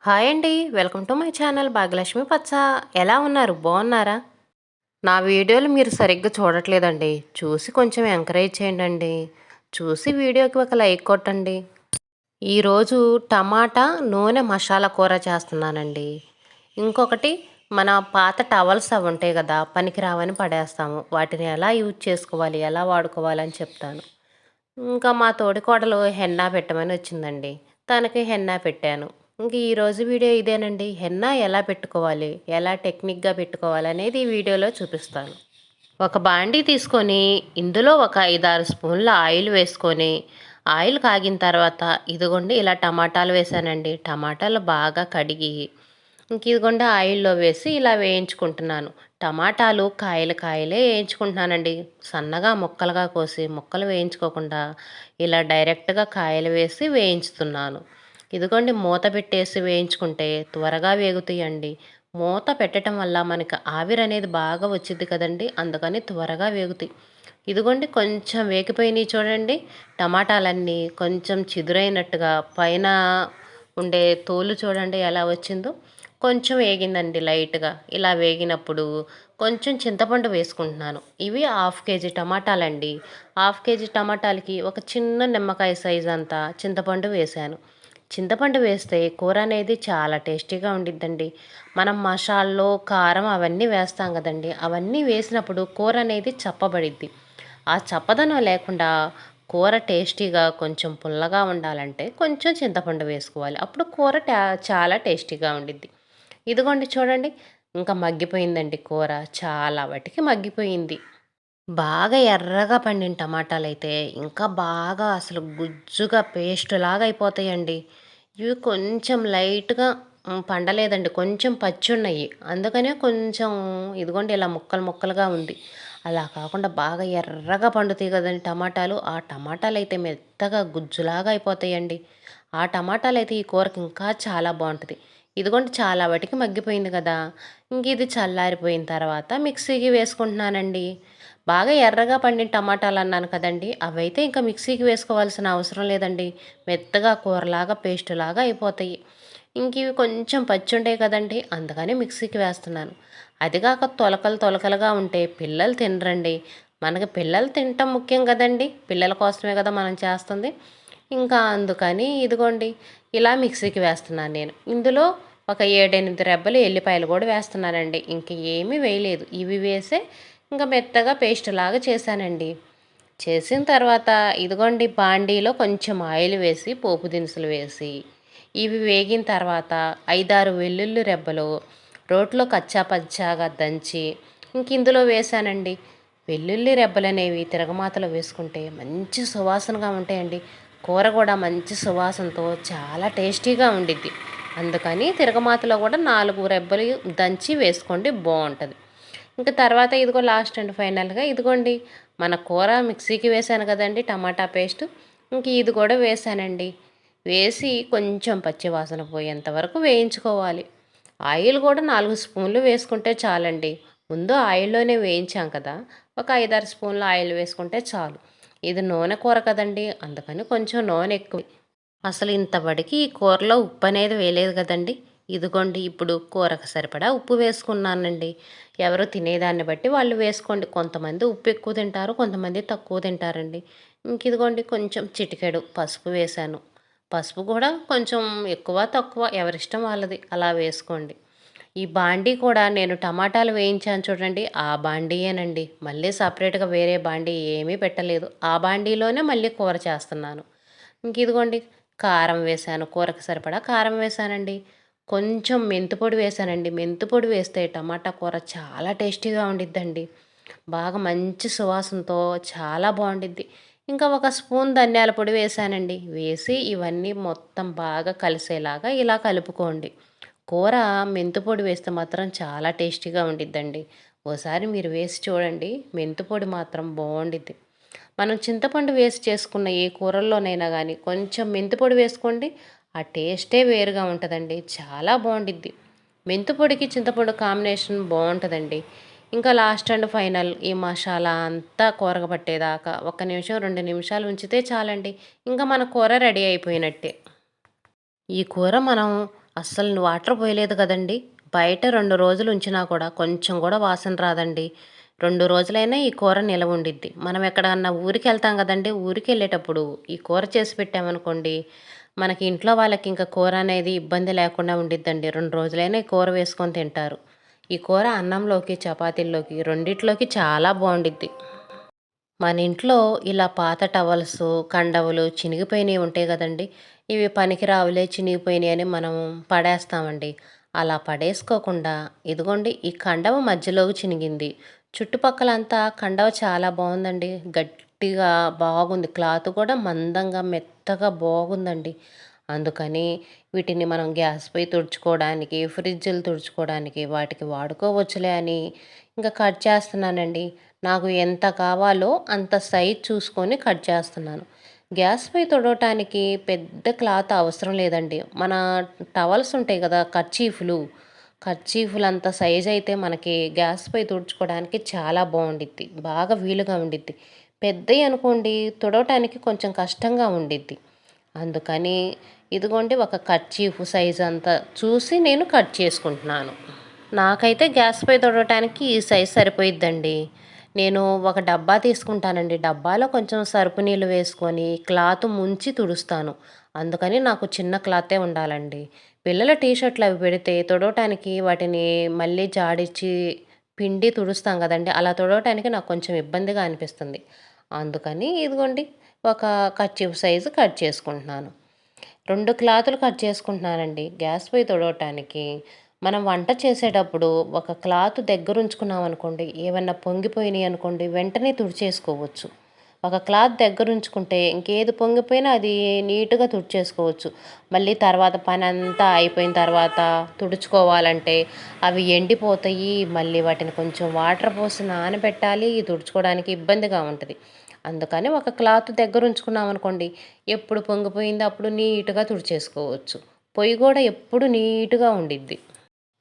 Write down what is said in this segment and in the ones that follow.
Hi అండి. Welcome to my channel Bhagyalakshmi పచ్చ. ఎలా ఉన్నారు? బాగున్నారా? నా వీడియోలు మీరు సరిగ్గా చూడట్లేదండి. చూసి కొంచెం ఎంకరేజ్ చేయండి. చూసి వీడియోకి ఒక లైక్ కొట్టండి. ఈరోజు టమాటా నూనె మసాలా కూర చేస్తున్నానండి. ఇంకొకటి మన పాత టవల్స్ అవి ఉంటాయి కదా, పనికి రావని పడేస్తాము. వాటిని ఎలా యూజ్ చేసుకోవాలి, ఎలా వాడుకోవాలి అని చెప్తాను. ఇంకా మా తోడికోడలు హెన్నా పెట్టమని వచ్చిందండి. తనకి హెన్నా పెట్టాను. ఇంక ఈరోజు వీడియో ఇదేనండి. హెన్నా ఎలా పెట్టుకోవాలి, ఎలా టెక్నిక్గా పెట్టుకోవాలి అనేది ఈ వీడియోలో చూపిస్తాను. ఒక బాండీ తీసుకొని ఇందులో ఒక 5-6 స్పూన్ల ఆయిల్ వేసుకొని, ఆయిల్ కాగిన తర్వాత ఇదిగోండి ఇలా టమాటాలు వేసానండి. టమాటాలు బాగా కడిగి ఇంక ఇదిగోండి ఆయిల్లో వేసి ఇలా వేయించుకుంటున్నాను. టమాటాలు కాయలు కాయలే వేయించుకుంటున్నానండి. సన్నగా ముక్కలుగా కోసి ముక్కలు వేయించుకోకుండా ఇలా డైరెక్ట్గా కాయలు వేసి వేయించుతున్నాను. ఇదిగోండి మూత పెట్టేసి వేయించుకుంటే త్వరగా వేగుతాయండి. మూత పెట్టడం వల్ల మనకి ఆవిరి అనేది బాగా వచ్చింది కదండి, అందుకని త్వరగా వేగుతాయి. ఇదిగోండి కొంచెం వేగిపోయినాయి చూడండి. టమాటాలన్నీ కొంచెం చిదురైనట్టుగా పైన ఉండే తోలు చూడండి ఎలా వచ్చిందో. కొంచెం వేగిందండి లైట్గా. ఇలా వేగినప్పుడు కొంచెం చింతపండు వేసుకుంటున్నాను. ఇవి 1/2 కేజీ టమాటాలండి. 1/2 కేజీ టమాటాలకి ఒక చిన్న నిమ్మకాయ సైజ్ అంతా చింతపండు వేశాను. చింతపండు వేస్తే కూర అనేది చాలా టేస్టీగా ఉండిద్దండి. మనం మసాలాలు కారం అవన్నీ వేస్తాం కదండి, అవన్నీ వేసినప్పుడు కూర అనేది చప్పబడిద్ది. ఆ చప్పదనం లేకుండా కూర టేస్టీగా కొంచెం పుల్లగా ఉండాలంటే కొంచెం చింతపండు వేసుకోవాలి. అప్పుడు కూర చాలా టేస్టీగా ఉండిద్ది. ఇదిగోండి చూడండి, ఇంకా మగ్గిపోయిందండి కూర. చాలా వాటికి మగ్గిపోయింది. బాగా ఎర్రగా పండిన టమాటాలైతే ఇంకా బాగా అసలు గుజ్జుగా పేస్ట్ లాగా అయిపోతాయండి. ఇవి కొంచెం లైట్‌గా పండలేదండి. కొంచెం పచ్చున్నయి. అందుకనే కొంచెం ఇదిగోండి ఇలా ముక్కలు ముక్కలుగా ఉంది. అలా కాకుండా బాగా ఎర్రగా పండుతాయి కదండీ టమాటాలు. ఆ టమాటాలైతే మెత్తగా గుజ్జులాగా అయిపోతాయండి. ఆ టమాటాలైతే ఈ కూరకి ఇంకా చాలా బావుంటది. ఇదిగోండి చాలా వాటికి మగ్గిపోయింది కదా! ఇంక ఇది చల్లారిపోయిన తర్వాత మిక్సీకి వేసుకుంటున్నానండి. బాగా ఎర్రగా పండిన టమాటాలన్నాను కదండీ! అవైతే ఇంకా మిక్సీకి వేసుకోవాల్సిన అవసరం లేదండి. మెత్తగా కూరలాగా పేస్టులాగా అయిపోతాయి. ఇంకివి కొంచెం పచ్చుంటాయి కదండీ! అందుకని మిక్సీకి వేస్తున్నాను. అది కాక తొలకలు తొలకలుగా ఉంటే పిల్లలు తినరండి. మనకి పిల్లలు తినటం ముఖ్యం కదండీ! పిల్లల కోసమే కదా మనం చేస్తుంది. ఇంకా అందుకని ఇదిగోండి ఇలా మిక్సీకి వేస్తున్నాను నేను. ఇందులో ఒక 7, 8 రెబ్బలు ఎల్లిపాయలు కూడా వేస్తున్నానండి. ఇంక ఏమీ వేయలేదు. ఇవి వేసే ఇంకా మెత్తగా పేస్ట్ లాగా చేశానండి. చేసిన తర్వాత ఇదిగోండి బాండీలో కొంచెం ఆయిల్ వేసి పోపు దినుసులు వేసి ఇవి వేగిన తర్వాత 5-6 వెల్లుల్లి రెబ్బలు రోట్లో కచ్చా పచ్చాగా దంచి ఇంక ఇందులో వేశానండి. వెల్లుల్లి రెబ్బలనేవి తిరగమాతలో వేసుకుంటే మంచి సువాసనగా ఉంటాయండి. కూర కూడా మంచి సువాసనతో చాలా టేస్టీగా ఉండిద్ది. అందుకని తిరగమాతలో కూడా 4 రెబ్బలు దంచి వేసుకోండి, బాగుంటుంది. ఇంకా తర్వాత ఇదిగో లాస్ట్ అండ్ ఫైనల్గా ఇదిగోండి మన కూర మిక్సీకి వేసాను కదండి టమాటా పేస్ట్. ఇంక ఇది కూడా వేసానండి. వేసి కొంచెం పచ్చి వాసన పోయేంత వరకు వేయించుకోవాలి. ఆయిల్ కూడా 4 స్పూన్లు వేసుకుంటే చాలండి. ముందు ఆయిల్లోనే వేయించాం కదా, ఒక 5-6 స్పూన్ల ఆయిల్ వేసుకుంటే చాలు. ఇది నూనె కూర కదండి, అందుకని కొంచెం నూనె ఎక్కువ. అసలు ఇంతవడికి ఈ కూరలో ఉప్పు అనేది వేయలేదు కదండి. ఇదిగోండి ఇప్పుడు కూరకు సరిపడా ఉప్పు వేసుకున్నానండి. ఎవరు తినేదాన్ని బట్టి వాళ్ళు వేసుకోండి. కొంతమంది ఉప్పు ఎక్కువ తింటారు, కొంతమంది తక్కువ తింటారండి. ఇంక ఇదిగోండి కొంచెం చిటికెడు పసుపు వేశాను. పసుపు కూడా కొంచెం ఎక్కువ తక్కువ ఎవరిష్టం వాళ్ళది, అలా వేసుకోండి. ఈ బాండీ కూడా నేను టమాటాలు వేయించాను చూడండి, ఆ బాండీయేనండి. మళ్ళీ సపరేట్గా వేరే బాండీ ఏమీ పెట్టలేదు. ఆ బాండీలోనే మళ్ళీ కూర చేస్తున్నాను. ఇంక ఇదిగోండి కారం వేశాను. కూరకు సరిపడా కారం వేశానండి. కొంచెం మెంతిపొడి వేశానండి. మెంతిపొడి వేస్తే టమాటా కూర చాలా టేస్టీగా ఉండిద్దండి. బాగా మంచి సువాసనతో చాలా బాగుండిద్ది. ఇంకా ఒక స్పూన్ ధనియాల పొడి వేశానండి. వేసి ఇవన్నీ మొత్తం బాగా కలిసేలాగా ఇలా కలుపుకోండి. కూర మెంతిపొడి వేస్తే మాత్రం చాలా టేస్టీగా ఉండిద్దండి. ఓసారి మీరు వేసి చూడండి. మెంతిపొడి మాత్రం బాగుండిద్ది. మనం చింతపండు వేసి చేసుకున్న ఏ కూరల్లోనైనా కానీ కొంచెం మెంతిపొడి వేసుకోండి. ఆ టేస్టే వేరుగా ఉంటుందండి. చాలా బాగుండిద్ది. మెంతిపొడికి చింతపండు కాంబినేషన్ బాగుంటుందండి. ఇంకా లాస్ట్ అండ్ ఫైనల్ ఈ మసాలా అంతా కూరకు పట్టేదాకా 1 నిమిషం 2 నిమిషాలు ఉంచితే చాలండి. ఇంకా మన కూర రెడీ అయిపోయినట్టే. ఈ కూర మనం అస్సలు వాటర్ పోయలేదు కదండీ! బయట 2 రోజులు ఉంచినా కూడా కొంచెం కూడా వాసన రాదండి. 2 రోజులైనా ఈ కూర నిలవ ఉండిద్ది. మనం ఎక్కడన్నా ఊరికెళ్తాం గదండీ! ఊరికెళ్ళేటప్పుడు ఈ కూర చేసి పెట్టామనుకోండి, మనకి ఇంట్లో వాళ్ళకి ఇంక కూర అనేది ఇబ్బంది లేకుండా ఉండిద్దండి. 2 రోజులైనా ఈ కూర వేసుకొని తింటారు. ఈ కూర అన్నంలోకి, చపాతీల్లోకి రెండిట్లోకి చాలా బావుండిద్ది. మన ఇంట్లో ఇలా పాత టవల్సు, కండవలు చినిగిపోయినయి ఉంటాయి గదండీ! ఇవి పనికిరావులే చినిగిపోయినయి అని మనం పడేస్తామండి. అలా పడేసుకోకుండా ఇదిగోండి ఈ కండవ మధ్యలోకి చినిగింది. చుట్టుపక్కలంతా కండవ చాలా బావుందండి. గట్టిగా బాగుంది. క్లాత్ కూడా మందంగా, మెత్తగా బాగుందండి. అందుకని వీటిని మనం గ్యాస్ పొయ్యి తుడుచుకోవడానికి, ఫ్రిడ్జులు తుడుచుకోవడానికి వాటికి వాడుకోవచ్చులే అని ఇంక కట్ చేస్తున్నానండి. నాకు ఎంత కావాలో అంత సైజ్ చూసుకొని కట్ చేస్తున్నాను. గ్యాస్ పొయ్యి తుడవటానికి పెద్ద క్లాత్ అవసరం లేదండి. మన టవల్స్ ఉంటాయి కదా! కర్చీఫులంత సైజ్ అయితే మనకి గ్యాస్ పొయ్యి తుడుచుకోవడానికి చాలా బావుండిద్ది. బాగా వీలుగా ఉండిద్ది. పెద్దయి అనుకోండి తుడవటానికి కొంచెం కష్టంగా ఉండిద్ది. అందుకని ఇదిగోండి ఒక కర్చీఫ్ సైజ్ అంతా చూసి నేను కట్ చేసుకుంటున్నాను. నాకైతే గ్యాస్ పొయ్యి తుడవటానికి ఈ సైజ్ సరిపోయిద్దండి. నేను ఒక డబ్బా తీసుకుంటానండి. డబ్బాలో కొంచెం సరుపు నీళ్ళు వేసుకొని క్లాత్ ముంచి తుడుస్తాను. అందుకని నాకు చిన్న క్లాతే ఉండాలండి. పిల్లల టీ షర్టులు అవి పెడితే తుడవటానికి వాటిని మళ్ళీ జాడిచ్చి పిండి తుడుస్తాం గదండీ! అలా తుడవటానికి నాకు కొంచెం ఇబ్బందిగా అనిపిస్తుంది. అందుకని ఇదిగోండి ఒక కర్చీఫ్ సైజు కట్ చేసుకుంటున్నాను. 2 క్లాతులు కట్ చేసుకుంటున్నానండి గ్యాస్ పొయ్యి తుడవటానికి. మనం వంట చేసేటప్పుడు ఒక క్లాత్ దగ్గరుంచుకున్నామనుకోండి, ఏవన్నా పొంగిపోయినియి అనుకోండి, వెంటనే తుడిచేసుకోవచ్చు. ఒక క్లాత్ దగ్గరుంచుకుంటే ఇంకేది పొంగిపోయినా అది నీట్‌గా తుడిచేసుకోవచ్చు. మళ్ళీ తర్వాత పనంతా అయిపోయిన తర్వాత తుడుచుకోవాలంటే అవి ఎండిపోతాయి. మళ్ళీ వాటిని కొంచెం వాటర్ పోసి నానబెట్టాలి. తుడుచుకోవడానికి ఇబ్బందిగా ఉంటది. అందుకని ఒక క్లాత్ దగ్గరుంచుకున్నామనుకోండి, ఎప్పుడు పొంగిపోయిందో అప్పుడు నీట్‌గా తుడిచేసుకోవచ్చు. పొయ్యి గూడా ఎప్పుడు నీట్‌గా ఉండిద్ది.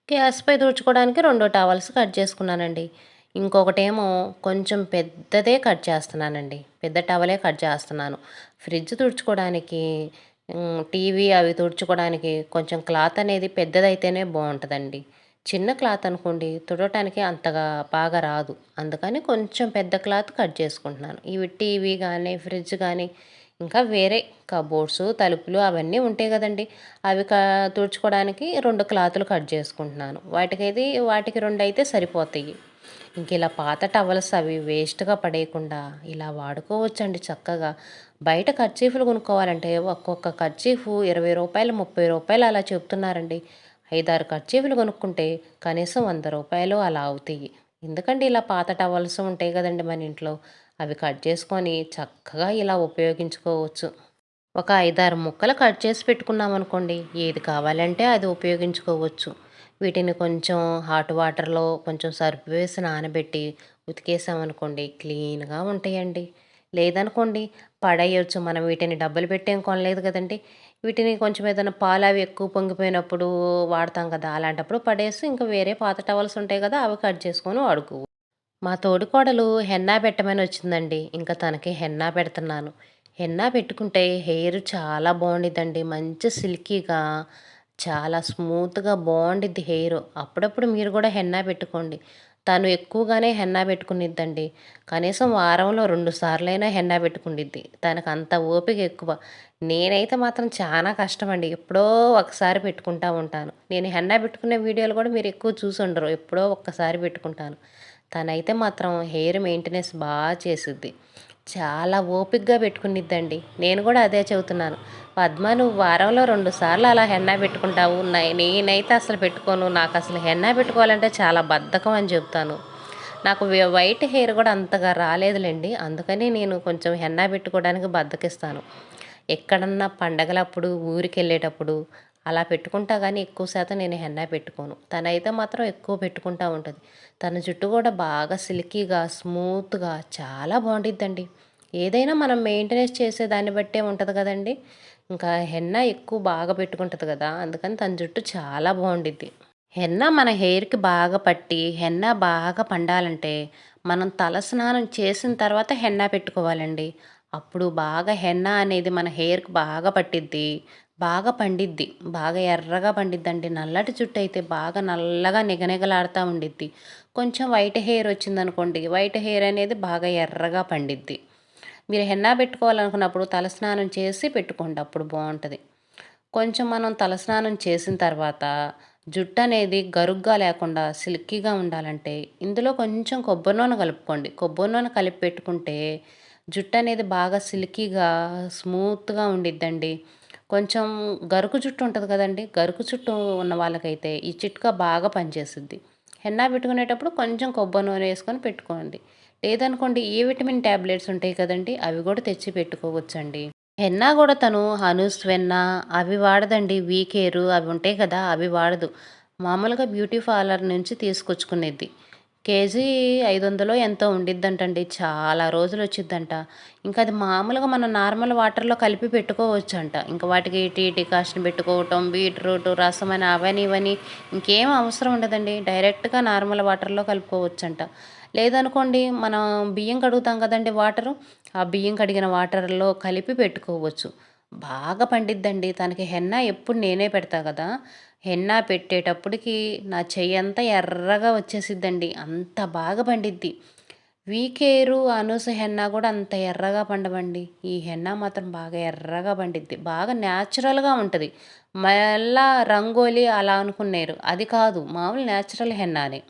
గ్యాస్‌పై తుడుచుకోవడానికి 2 టవల్స్ కట్ చేసుకున్నానండి. ఇంకొకటేమో కొంచెం పెద్దదే కట్ చేస్తున్నానండి. పెద్ద టవలే కట్ చేస్తున్నాను. ఫ్రిడ్జ్ తుడుచుకోవడానికి టీవీ అవి తుడుచుకోవడానికి కొంచెం క్లాత్ అనేది పెద్దదైతేనే బావుంటదండి. చిన్న క్లాత్ అనుకోండి తుడవటానికి అంతగా బాగా రాదు. అందుకని కొంచెం పెద్ద క్లాత్ కట్ చేసుకుంటున్నాను. ఇవి టీవీ గానీ, ఫ్రిడ్జ్ గానీ, ఇంకా వేరే కబోర్డ్సు, తలుపులు అవన్నీ ఉంటాయి గదండీ! అవి తుడుచుకోవడానికి 2 క్లాతులు కట్ చేసుకుంటున్నాను. వాటికి 2 అయితే సరిపోతాయి. ఇంకిలా పాత టవల్స్ అవి వేస్ట్‌గా పడేయకుండా ఇలా వాడుకోవచ్చండి చక్కగా. బయట కర్చీఫులు కొనుక్కోవాలంటే ఒక్కొక్క కర్చీఫు రూ. 20, రూ. 30 అలా చెప్తున్నారండి. 5, 6 కర్చీఫులు కొనుక్కుంటే కనీసం రూ. 100 అలా అవుతాయి. ఎందుకంటే ఇలా పాత టవల్స్ ఉంటాయి గదండీ మన ఇంట్లో. అవి కట్ చేసుకొని చక్కగా ఇలా ఉపయోగించుకోవచ్చు. ఒక 5, 6 ముక్కలు కట్ చేసి పెట్టుకున్నామనుకోండి, ఏది కావాలంటే అది ఉపయోగించుకోవచ్చు. వీటిని కొంచెం హాట్ వాటర్‌లో కొంచెం సర్ఫ్ వేసి నానబెట్టి ఉతికేసామనుకోండి క్లీన్‌గా ఉంటాయండి. లేదనుకోండి పడేయొచ్చు. మనం వీటిని డబ్బులు పెట్టి ఏం కొనలేదు కదండీ! వీటిని కొంచెం ఏదైనా పాలవి ఎక్కువ పొంగిపోయినప్పుడు వాడతాం కదా! అలాంటప్పుడు పడేసి ఇంకా వేరే పాత టవల్స్ ఉంటాయి కదా! అవి కట్ చేసుకొని వాడుకోవచ్చు. మా తోడికోడలు హెన్నా పెట్టమని వచ్చిందండి. ఇంక తనకి హెన్నా పెడుతున్నాను. హెన్నా పెట్టుకుంటే హెయిర్ చాలా బావుండిద్దండి. మంచి సిల్కీగా, చాలా స్మూత్‌గా బావుండిద్ది హెయిరు. అప్పుడప్పుడు మీరు గూడా హెన్నా పెట్టుకోండి. తను ఎక్కువగానే హెన్నా పెట్టుకునిద్దండి. కనీసం వారంలో 2 సార్లైనా హెన్నా పెట్టుకుండిద్ది. తనకంత ఓపిక ఎక్కువ. నేనైతే మాత్రం చానా కష్టమండి. ఎప్పుడో ఒకసారి పెట్టుకుంటా ఉంటాను. నేను హెన్నా పెట్టుకునే వీడియోలు గూడా మీరు ఎక్కువ చూసుండరు. ఎప్పుడో ఒక్కసారి పెట్టుకుంటాను. తనైతే మాత్రం హెయిర్ మెయింటెనెన్స్ చేసిద్ది. చాలా ఓపికగా పెట్టుకునిద్దండి. నేను గూడా అదే చెబుతున్నాను. పద్మ నువ్వు వారంలో 2 సార్లు అలా హెన్నా పెట్టుకుంటావు. నేనైతే అసలు పెట్టుకోను. నాకసలు హెన్నా పెట్టుకోవాలంటే చాలా బద్ధకం అని చెప్తాను. నాకు వైట్ హెయిర్ గూడా అంతగా రాలేదులెండి. అందుకని నేను కొంచెం హెన్నా పెట్టుకోవడానికి బద్ధకిస్తాను. ఎక్కడన్నా పండగలప్పుడు, ఊరికెళ్ళేటప్పుడు అలా పెట్టుకుంటా గానీ ఎక్కువ శాతం నేను హెన్నా పెట్టుకోను. తనైతే మాత్రం ఎక్కువ పెట్టుకుంటా ఉంటది. తన జుట్టు గూడా బాగా సిల్కీగా, స్మూత్‌గా చాలా బావుండిద్దండి. ఏదైనా మనం మెయింటెనెన్స్ చేసే దాన్ని బట్టే ఉంటది గదండీ! ఇంకా హెన్నా ఎక్కువ బాగా పెట్టుకుంటది గదా! అందుకని తన జుట్టు చాలా బావుండిద్ది. హెన్నా మన హెయిర్‌కి బాగా పట్టి, హెన్నా బాగా పండాలంటే, మనం తలస్నానం చేసిన తర్వాత హెన్నా పెట్టుకోవాలండి. అప్పుడు బాగా హెన్నా అనేది మన హెయిర్‌కి బాగా పట్టిద్ది. బాగా పండిద్ది. బాగా ఎర్రగా పండిద్దండి. నల్లటి జుట్టు అయితే బాగా నల్లగా నిగనిగలాడుతా ఉండిద్ది. కొంచెం వైట్ హెయిర్ వచ్చిందనుకోండి, వైట్ హెయిర్ అనేది బాగా ఎర్రగా పండిద్ది. మీరు హెన్నా పెట్టుకోవాలనుకున్నప్పుడు తలస్నానం చేసి పెట్టుకోండి. అప్పుడు బావుంటది. కొంచెం మనం తలస్నానం చేసిన తర్వాత జుట్టనేది గరుగ్గా లేకుండా సిల్కీగా ఉండాలంటే ఇందులో కొంచెం కొబ్బరి నూనె కలుపుకోండి. కొబ్బరి నూనె కలిపి పెట్టుకుంటే జుట్టనేది బాగా సిల్కీగా, స్మూత్‌గా ఉండిద్దండి. కొంచెం గరుకు జుట్టు ఉంటది కదండీ! గరుకు జుట్టు ఉన్న వాళ్ళకైతే ఈ చిట్కా బాగా పనిచేసిద్ది. హెన్నా పెట్టుకునేటప్పుడు కొంచెం కొబ్బరి నూనె ఏసుకొని పెట్టుకోండి. లేదనుకోండి ఏ విటమిన్ టాబ్లెట్స్ ఉంటాయి కదండీ! అవి కూడా తెచ్చి పెట్టుకోవచ్చండి. హెన్నా గూడా తను హనూస్ వెన్న అవి వాడదండి. వీ కేరు అవి ఉంటాయి కదా! అవి వాడదు. మామూలుగా బ్యూటీ పార్లర్ నుంచి తీసుకొచ్చుకునేది. కేజీ 500 ఎంతో ఉండిద్దంటండి. చాలా రోజులొచ్చిద్దంట. ఇంకా అది మామూలుగా మనం నార్మల్ వాటర్‌లో కలిపి పెట్టుకోవచ్చంట. ఇంక వాటికి టీ డికాషన్ పెట్టుకోవటం, బీట్రూట్ రసమని అవని ఇవని ఇంకేం అవసరం ఉండదండి. డైరెక్ట్‌గా నార్మల్ వాటర్‌లో కలుపుకోవచ్చంట. లేదనుకోండి మనం బియ్యం కడుగుతాం కదండీ వాటరు, ఆ బియ్యం కడిగిన వాటర్‌లో కలిపి పెట్టుకోవచ్చు. బాగా పండిద్దండి. తనకి హెన్నా ఎప్పుడు నేనే పెడతా గదా! హెన్నా పెట్టేటప్పటికి నా చెయ్యంతా ఎర్రగా వచ్చేసిద్దండి. అంత బాగా పండిద్ది. వీకేరు, అనూస్ హెన్నా గూడా అంత ఎర్రగా పండవండి. ఈ హెన్నా మాత్రం బాగా ఎర్రగా పండిద్ది. బాగా న్యాచురల్‌గా ఉంటది. మళ్ళా రంగోలి అలా అనుకున్నారు. అది కాదు. మామూలు న్యాచురల్ హెన్నానే.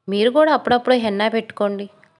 మీరు గూడా అప్పుడప్పుడు హెన్నా పెట్టుకోండి.